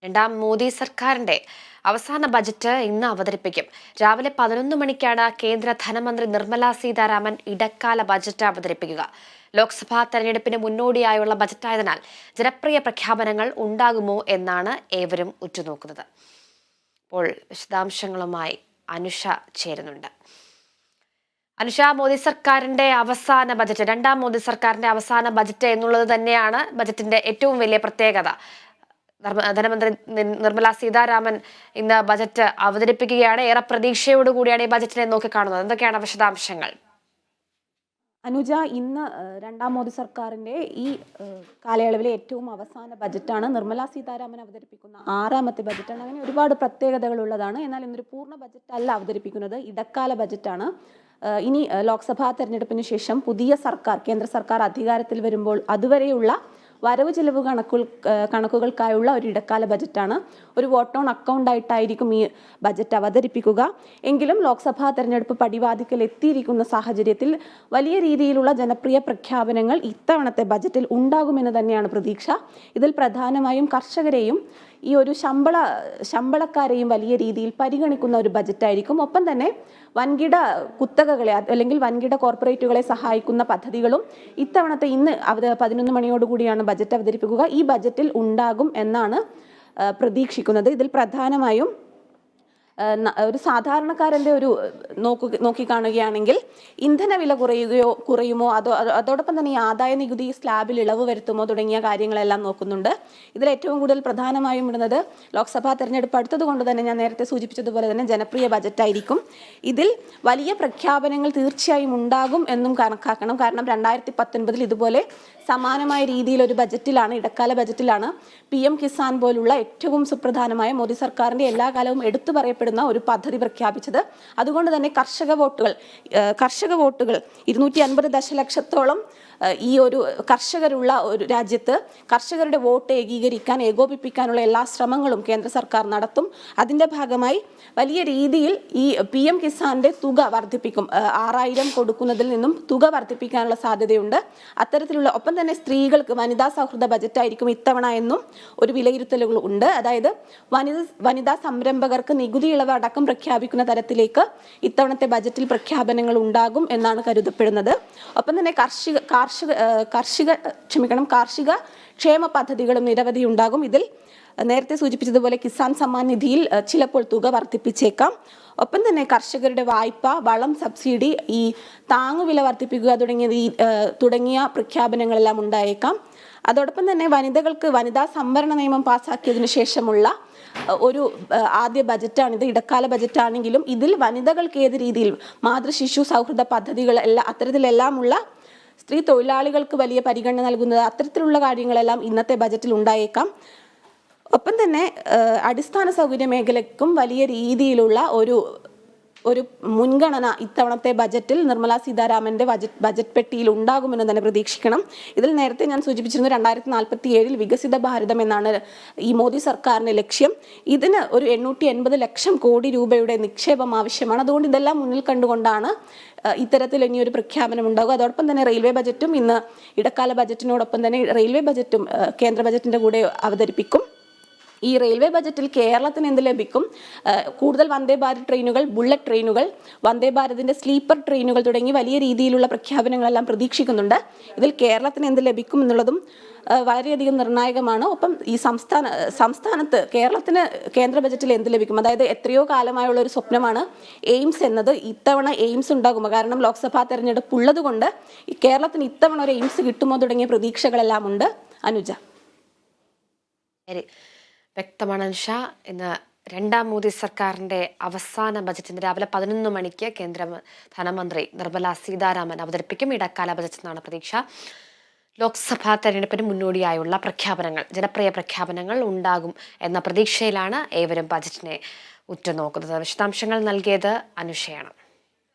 രണ്ടാം മോദി സർക്കാരിന്റെ അവസാന ബജറ്റ് ഇന്ന് അവതരിപ്പിക്കും. രാവിലെ 11 മണിക്കാണ് കേന്ദ്ര ധനമന്ത്രി നിർമ്മല സീതാരാമൻ ഇടക്കാല ബജറ്റ് അവതരിപ്പിക്കുക. ലോക്സഭാ തെരഞ്ഞെടുപ്പിന് മുന്നോടിയായുള്ള ബജറ്റായതിനാൽ ജനപ്രിയ പ്രഖ്യാപനങ്ങൾ ഉണ്ടാകുമോ എന്നാണ് ഏവരും ഉറ്റുനോക്കുന്നത്. ഇപ്പോൾ വിശദാംശങ്ങളുമായി അനുഷ ചേരുന്നുണ്ട്. അനുഷ, മോദി സർക്കാരിന്റെ അവസാന ബജറ്റ്, രണ്ടാം മോദി സർക്കാരിന്റെ അവസാന ബജറ്റ് എന്നുള്ളത് തന്നെയാണ് ബജറ്റിന്റെ ഏറ്റവും വലിയ പ്രത്യേകത. ധനമന്ത്രി നിർമ്മല സീതാരാമൻ ഇന്ന് ബജറ്റ് അവതരിപ്പിക്കുകയാണ്. ഏറെ പ്രതീക്ഷയോടുകൂടിയാണ് ഈ ബജറ്റിനെ നോക്കിക്കാണുന്നത്. എന്തൊക്കെയാണ് വിശദാംശങ്ങൾ? അനുജ, ഇന്ന് രണ്ടാം മോദി സർക്കാരിന്റെ ഈ കാലയളവിലെ ഏറ്റവും അവസാന ബജറ്റാണ്. നിർമ്മല സീതാരാമൻ അവതരിപ്പിക്കുന്ന 6ാമത്തെ ബജറ്റാണ്. അങ്ങനെ ഒരുപാട് പ്രത്യേകതകൾ ഉള്ളതാണ്. എന്നാൽ ഇന്നൊരു പൂർണ്ണ ബജറ്റ് അല്ല അവതരിപ്പിക്കുന്നത്, ഇടക്കാല ബജറ്റാണ്. ഇനി ലോക്സഭാ തെരഞ്ഞെടുപ്പിന് ശേഷം പുതിയ സർക്കാർ, കേന്ദ്ര സർക്കാർ അധികാരത്തിൽ വരുമ്പോൾ അതുവരെയുള്ള വരവ് ചെലവ് കണക്കുകൾക്കായുള്ള ഒരു ഇടക്കാല ബജറ്റാണ്. ഒരു വോട്ട് ഓൺ അക്കൗണ്ട് ആയിട്ടായിരിക്കും ഈ ബജറ്റ് അവതരിപ്പിക്കുക. എങ്കിലും ലോക്സഭാ തെരഞ്ഞെടുപ്പ് പടിവാതിക്കൽ എത്തിയിരിക്കുന്ന സാഹചര്യത്തിൽ വലിയ രീതിയിലുള്ള ജനപ്രിയ പ്രഖ്യാപനങ്ങൾ ഇത്തവണത്തെ ബജറ്റിൽ ഉണ്ടാകുമെന്ന് തന്നെയാണ് പ്രതീക്ഷ. ഇതിൽ പ്രധാനമായും കർഷകരെയും ഈ ഒരു ശമ്പളക്കാരെയും വലിയ രീതിയിൽ പരിഗണിക്കുന്ന ഒരു ബജറ്റായിരിക്കും. ഒപ്പം തന്നെ വൻകിട കുത്തകകളെ അല്ലെങ്കിൽ വൻകിട കോർപ്പറേറ്റുകളെ സഹായിക്കുന്ന പദ്ധതികളും ഇത്തവണത്തെ ഇന്ന് 11 മണിയോടുകൂടിയാണ് ബജറ്റ് അവതരിപ്പിക്കുക. ഈ ബജറ്റിൽ ഉണ്ടാകും എന്നാണ് പ്രതീക്ഷിക്കുന്നത്. ഇതിൽ പ്രധാനമായും ഒരു സാധാരണക്കാരൻ്റെ ഒരു നോക്കിക്കാണുകയാണെങ്കിൽ ഇന്ധനവില കുറയുമോ അതോടൊപ്പം തന്നെ ഈ ആദായ നികുതി സ്ലാബിൽ ഇളവ് വരുത്തുമോ തുടങ്ങിയ കാര്യങ്ങളെല്ലാം നോക്കുന്നുണ്ട്. ഇതിൽ ഏറ്റവും കൂടുതൽ പ്രധാനമായും ഇടുന്നത് ലോക്സഭാ തെരഞ്ഞെടുപ്പ് അടുത്തത് കൊണ്ട് തന്നെ ഞാൻ നേരത്തെ സൂചിപ്പിച്ചതുപോലെ തന്നെ ജനപ്രിയ ബജറ്റായിരിക്കും. ഇതിൽ വലിയ പ്രഖ്യാപനങ്ങൾ തീർച്ചയായും ഉണ്ടാകും എന്നും കണക്കാക്കണം. കാരണം 2019 ഇതുപോലെ സമാനമായ രീതിയിൽ ഒരു ബജറ്റിലാണ്, ഇടക്കാല ബജറ്റിലാണ് PM കിസാൻ പോലുള്ള ഏറ്റവും സുപ്രധാനമായ മോദി സർക്കാരിന്റെ എല്ലാ കാലവും എടുത്തു പറയപ്പെടുന്ന ഒരു പദ്ധതി പ്രഖ്യാപിച്ചത്. അതുകൊണ്ട് തന്നെ കർഷക വോട്ടുകൾ 250 ദശലക്ഷത്തോളം ഈ ഒരു കർഷകരുള്ള ഒരു രാജ്യത്ത് കർഷകരുടെ വോട്ട് ഏകോപിപ്പിക്കാനുള്ള എല്ലാ ശ്രമങ്ങളും കേന്ദ്ര സർക്കാർ നടത്തും. അതിൻ്റെ ഭാഗമായി വലിയ രീതിയിൽ ഈ PM കിസാന്റെ തുക വർദ്ധിപ്പിക്കും. 6000 കൊടുക്കുന്നതിൽ നിന്നും തുക വർദ്ധിപ്പിക്കാനുള്ള സാധ്യതയുണ്ട്. അത്തരത്തിലുള്ള ഒപ്പം തന്നെ സ്ത്രീകൾക്ക് വനിതാ സൗഹൃദ ബജറ്റായിരിക്കും ഇത്തവണ എന്നും ഒരു വിലയിരുത്തലുകൾ ഉണ്ട്. അതായത് വനിതാ സംരംഭകർക്ക് നികുതി ഇളവ് അടക്കം പ്രഖ്യാപിക്കുന്ന തരത്തിലേക്ക് ഇത്തവണത്തെ ബജറ്റിൽ പ്രഖ്യാപനങ്ങൾ ഉണ്ടാകും എന്നാണ് കരുതപ്പെടുന്നത്. ഒപ്പം തന്നെ കാർഷിക ക്ഷേമ പദ്ധതികളും നിരവധി ഉണ്ടാകും. ഇതിൽ നേരത്തെ സൂചിപ്പിച്ചതുപോലെ കിസാൻ സമ്മാൻ നിധിയിൽ ചിലപ്പോൾ തുക വർദ്ധിപ്പിച്ചേക്കാം. ഒപ്പം തന്നെ കർഷകരുടെ വായ്പ, വളം സബ്സിഡി, ഈ താങ്ങുവില വർദ്ധിപ്പിക്കുക തുടങ്ങിയ പ്രഖ്യാപനങ്ങളെല്ലാം ഉണ്ടായേക്കാം. അതോടൊപ്പം തന്നെ വനിതകൾക്ക് വനിതാ സംവരണ നിയമം പാസാക്കിയതിനു ശേഷമുള്ള ഒരു ആദ്യ ബജറ്റാണിത്. ഇടക്കാല ബജറ്റാണെങ്കിലും ഇതിൽ വനിതകൾക്ക് ഏത് രീതിയിൽ മാതൃശിശു സൗഹൃദ പദ്ധതികൾ അത്തരത്തിലെല്ലാമുള്ള സ്ത്രീ തൊഴിലാളികൾക്ക് വലിയ പരിഗണന നൽകുന്നത്, അത്തരത്തിലുള്ള കാര്യങ്ങളെല്ലാം ഇന്നത്തെ ബജറ്റിൽ ഉണ്ടായേക്കാം. ഒപ്പം തന്നെ അടിസ്ഥാന സൗകര്യ മേഖലയ്ക്കും വലിയ രീതിയിലുള്ള ഒരു മുൻഗണന ഇത്തവണത്തെ ബജറ്റിൽ നിർമ്മല സീതാരാമന്റെ ബജറ്റ് പെട്ടിയിൽ ഉണ്ടാകുമെന്ന് തന്നെ പ്രതീക്ഷിക്കണം. ഇതിൽ നേരത്തെ ഞാൻ സൂചിപ്പിച്ചിരുന്നു 2047 വികസിത ഭാരതം എന്നാണ് ഈ മോദി സർക്കാരിന്റെ ലക്ഷ്യം. ഇതിന് ഒരു 880 ലക്ഷം കോടി രൂപയുടെ നിക്ഷേപം ആവശ്യമാണ്. അതുകൊണ്ട് ഇതെല്ലാം മുന്നിൽ കണ്ടുകൊണ്ടാണ് ഇത്തരത്തിൽ ഇനിയൊരു പ്രഖ്യാപനം ഉണ്ടാകുക. അതോടൊപ്പം തന്നെ റെയിൽവേ ബജറ്റും ഇന്ന് ഇടക്കാല ബജറ്റിനോടൊപ്പം തന്നെ റെയിൽവേ ബജറ്റും കേന്ദ്ര ബജറ്റിന്റെ കൂടെ അവതരിപ്പിക്കും. ഈ റെയിൽവേ ബജറ്റിൽ കേരളത്തിന് എന്ത് ലഭിക്കും? കൂടുതൽ വന്ദേ ഭാരത് ട്രെയിനുകൾ, ബുള്ളറ്റ് ട്രെയിനുകൾ, വന്ദേ ഭാരതിന്റെ സ്ലീപ്പർ ട്രെയിനുകൾ തുടങ്ങി വലിയ രീതിയിലുള്ള പ്രഖ്യാപനങ്ങളെല്ലാം പ്രതീക്ഷിക്കുന്നുണ്ട്. ഇതിൽ കേരളത്തിന് എന്ത് ലഭിക്കും എന്നുള്ളതും വളരെയധികം നിർണായകമാണ്. ഒപ്പം ഈ സംസ്ഥാനത്ത് കേരളത്തിന് കേന്ദ്ര ബജറ്റിൽ എന്ത് ലഭിക്കും? അതായത് എത്രയോ കാലമായുള്ള ഒരു സ്വപ്നമാണ് എയിംസ് എന്നത്. ഇത്തവണ എയിംസ് ഉണ്ടാകുമോ? കാരണം ലോക്സഭാ തെരഞ്ഞെടുപ്പ് ഉള്ളത് കൊണ്ട് കേരളത്തിന് ഇത്തവണ ഒരു എയിംസ് കിട്ടുമോ തുടങ്ങിയ പ്രതീക്ഷകളെല്ലാം ഉണ്ട്. അനുജ, വ്യക്തമാണ് അനുഷ. ഇന്ന് രണ്ടാം മോദി സർക്കാരിന്റെ അവസാന ബജറ്റിന് രാവിലെ 11 മണിക്ക് കേന്ദ്ര ധനമന്ത്രി നിർമ്മല സീതാരാമൻ അവതരിപ്പിക്കും. ഇടക്കാല ബജറ്റ് എന്നാണ് പ്രതീക്ഷ. ലോക്സഭാ തെരഞ്ഞെടുപ്പിന് മുന്നോടിയായുള്ള ജനപ്രിയ പ്രഖ്യാപനങ്ങൾ ഉണ്ടാകും എന്ന പ്രതീക്ഷയിലാണ് ഏവരും ബജറ്റിനെ ഉറ്റുനോക്കുന്നത്. വിശദാംശങ്ങൾ നൽകിയത് അനുഷയാണ്.